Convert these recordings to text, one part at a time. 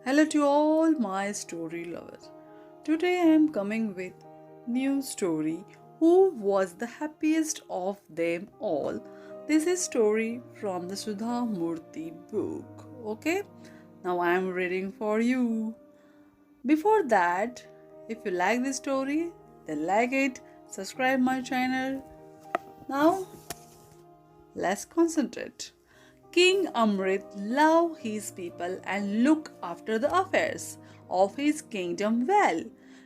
Hello to all my story lovers. Today I am coming with new story. Who was the happiest of them all? This is story from the Sudha Murty book. Okay? Now I am reading for you. Before that, if you like this story, then like it, subscribe my channel. Now let's concentrate. King Amrit loved his people and looked after the affairs of his kingdom well.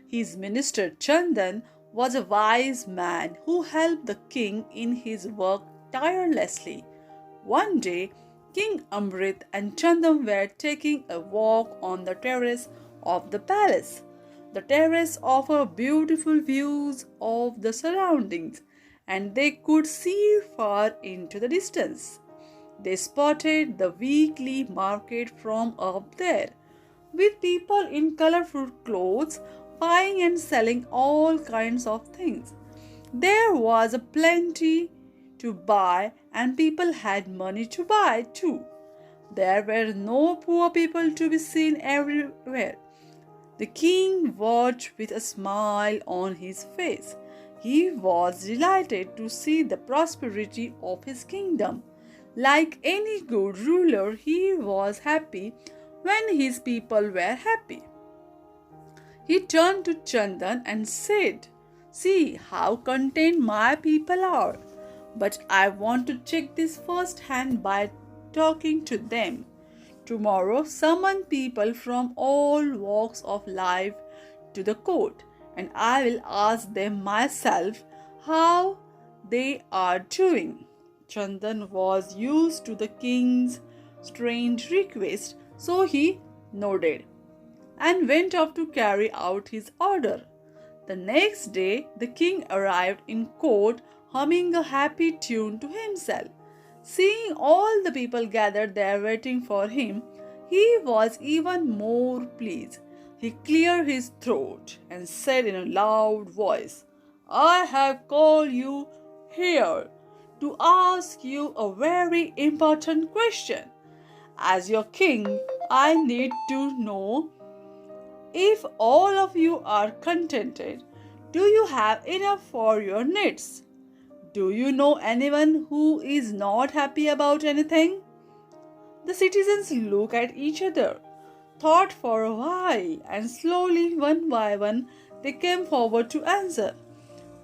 His minister Chandan was a wise man who helped the king in his work tirelessly. One day, King Amrit and Chandan were taking a walk on the terrace of the palace. The terrace offered beautiful views of the surroundings, and they could see far into the distance. They spotted the weekly market from up there, with people in colorful clothes buying and selling all kinds of things. There was a plenty to buy, and people had money to buy too. There were no poor people to be seen everywhere. The king watched with a smile on his face. He was delighted to see the prosperity of his kingdom. Like any good ruler, he was happy when his people were happy. He turned to Chandan and said, "See how content my people are. But I want to check this firsthand by talking to them. Tomorrow, summon people from all walks of life to the court, and I will ask them myself how they are doing." Chandan was used to the king's strange request, so he nodded and went off to carry out his order. The next day, the king arrived in court humming a happy tune to himself. Seeing all the people gathered there waiting for him, he was even more pleased. He cleared his throat and said in a loud voice, "I have called you here to ask you a very important question. As your king, I need to know if all of you are contented. Do you have enough for your needs? Do you know anyone who is not happy about anything?" The citizens looked at each other, thought for a while, and slowly, one by one, they came forward to answer.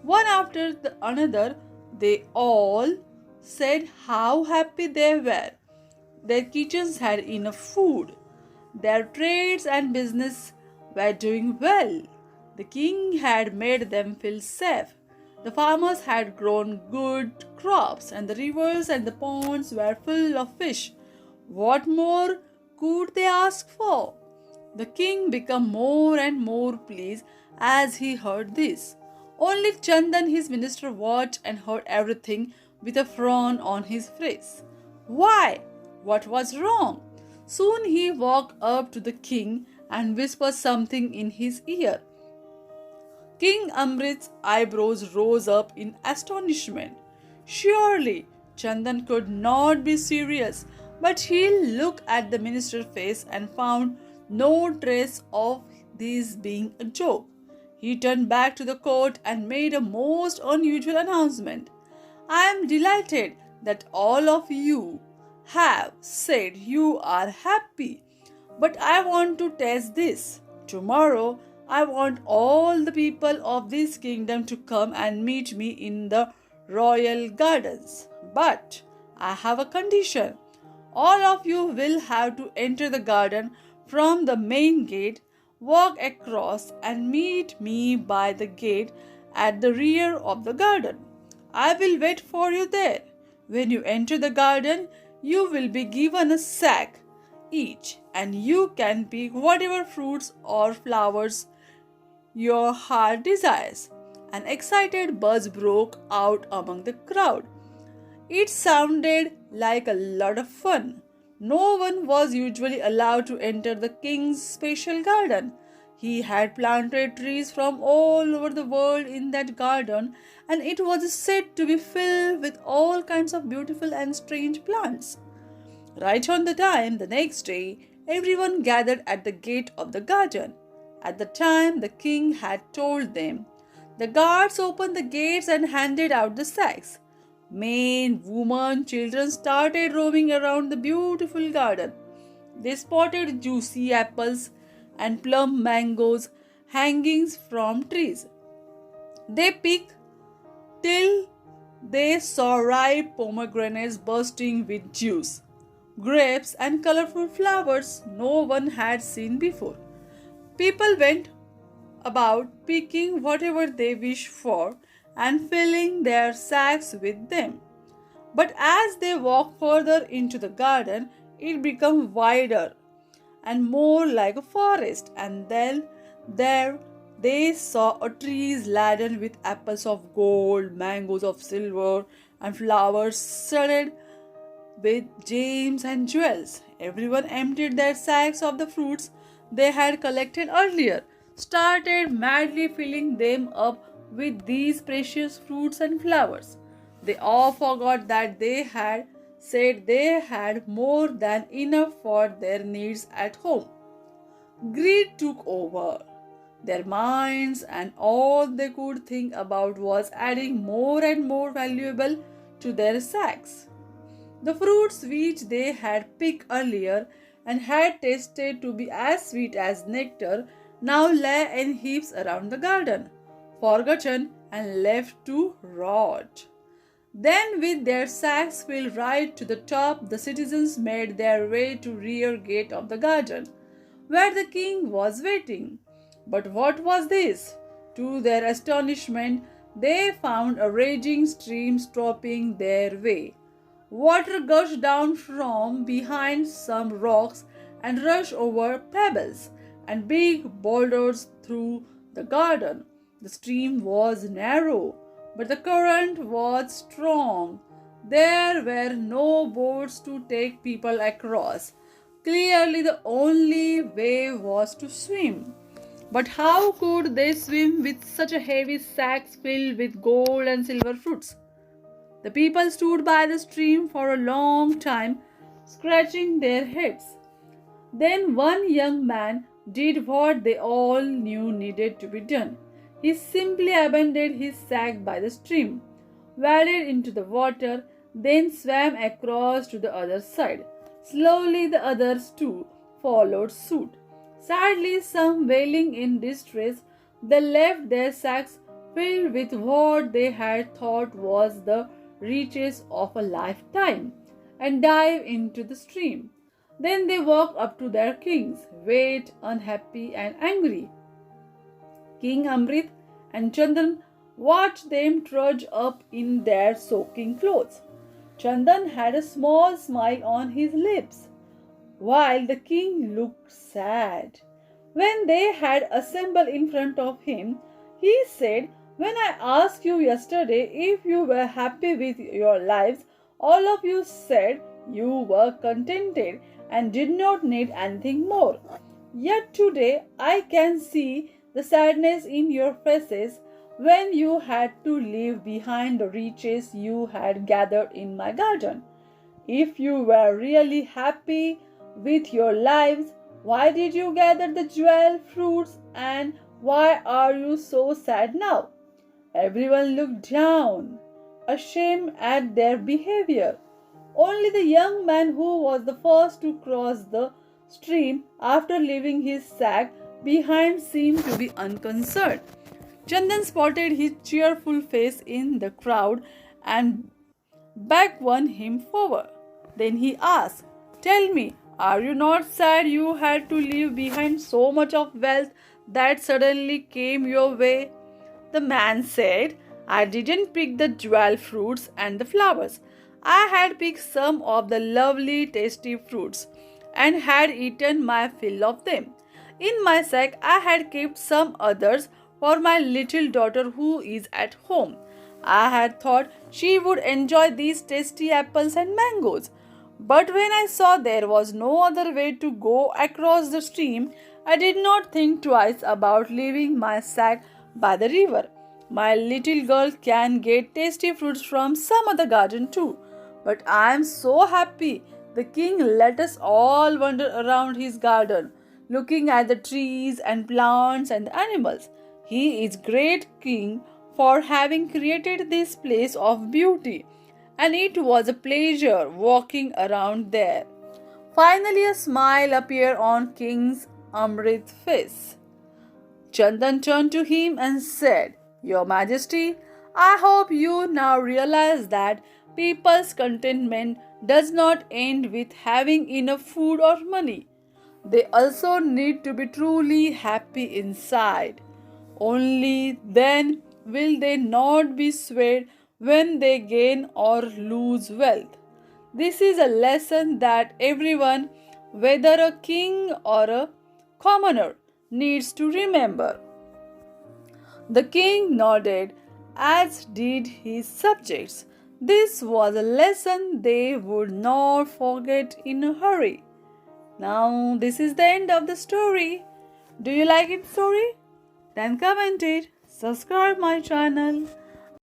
One after the another, they all said how happy they were. Their kitchens had enough food. Their trades and business were doing well. The king had made them feel safe. The farmers had grown good crops, and the rivers and the ponds were full of fish. What more could they ask for? The king became more and more pleased as he heard this. Only Chandan, his minister, watched and heard everything with a frown on his face. Why? What was wrong? Soon he walked up to the king and whispered something in his ear. King Amrit's eyebrows rose up in astonishment. Surely Chandan could not be serious, but he looked at the minister's face and found no trace of this being a joke. He turned back to the court and made a most unusual announcement. "I am delighted that all of you have said you are happy, but I want to test this. Tomorrow, I want all the people of this kingdom to come and meet me in the royal gardens. But I have a condition. All of you will have to enter the garden from the main gate, walk across, and meet me by the gate at the rear of the garden. I will wait for you there. When you enter the garden, you will be given a sack each, and you can pick whatever fruits or flowers your heart desires." An excited buzz broke out among the crowd. It sounded like a lot of fun. No one was usually allowed to enter the king's special garden. He had planted trees from all over the world in that garden, and it was said to be filled with all kinds of beautiful and strange plants. Right on the time, the next day, Everyone gathered at the gate of the garden. At the time the king had told them, the guards opened the gates and handed out the sacks. Men, women, children started roaming around the beautiful garden. They spotted juicy apples and plum mangoes hanging from trees. They picked till they saw ripe pomegranates bursting with juice, grapes, and colorful flowers no one had seen before. People went about picking whatever they wished for and filling their sacks with them. But as they walked further into the garden, it became wider and more like a forest, and then there they saw a trees laden with apples of gold, mangoes of silver, and flowers studded with gems and jewels. Everyone emptied their sacks of the fruits they had collected earlier, started madly filling them up with these precious fruits and flowers. They all forgot that they had said they had more than enough for their needs at home. Greed took over their minds, and all they could think about was adding more and more valuable to their sacks. The fruits which they had picked earlier and had tasted to be as sweet as nectar now lay in heaps around the garden, forgotten and left to rot. Then, with their sacks filled right to the top, the citizens made their way to rear gate of the garden, where the king was waiting. But what was this? To their astonishment, they found a raging stream stopping their way. Water gushed down from behind some rocks and rushed over pebbles and big boulders through the garden. The stream was narrow, but the current was strong. There were no boats to take people across. Clearly, the only way was to swim. But how could they swim with such a heavy sacks filled with gold and silver fruits? The people stood by the stream for a long time, scratching their heads. Then one young man did what they all knew needed to be done. He simply abandoned his sack by the stream, waded into the water, then swam across to the other side. Slowly the others too followed suit. Sadly, some wailing in distress, they left their sacks filled with what they had thought was the riches of a lifetime and dived into the stream. Then they walked up to their kings, wet, unhappy, and angry. King Amrit and Chandan watched them trudge up in their soaking clothes. Chandan had a small smile on his lips, while the king looked sad. When they had assembled in front of him, he said, "When I asked you yesterday if you were happy with your lives, all of you said you were contented and did not need anything more. Yet today I can see the sadness in your faces when you had to leave behind the riches you had gathered in my garden. If you were really happy with your lives, why did you gather the jewel fruits, and why are you so sad now?" Everyone looked down, ashamed at their behavior. Only the young man who was the first to cross the stream after leaving his sack behind seemed to be unconcerned. Chandan spotted his cheerful face in the crowd and beckoned him forward. Then he asked, "Tell me, are you not sad you had to leave behind so much of wealth that suddenly came your way?" The man said, "I didn't pick the jewel fruits and the flowers. I had picked some of the lovely, tasty fruits and had eaten my fill of them. In my sack, I had kept some others for my little daughter who is at home. I had thought she would enjoy these tasty apples and mangoes. But when I saw there was no other way to go across the stream, I did not think twice about leaving my sack by the river. My little girl can get tasty fruits from some other garden too. But I am so happy The king let us all wander around his garden, looking at the trees and plants and the animals. He is great king for having created this place of beauty, and it was a pleasure walking around there. Finally, a smile appeared on King's Amrit's face. Chandan turned to him and said, Your Majesty, I hope you now realize that people's contentment does not end with having enough food or money. They also need to be truly happy inside. Only then will they not be swayed when they gain or lose wealth. This is a lesson that everyone, whether a king or a commoner, needs to remember. The king nodded, as did his subjects. This was a lesson they would not forget in a hurry. Now, this is the end of the story. Do you like it story? Then comment it, subscribe my channel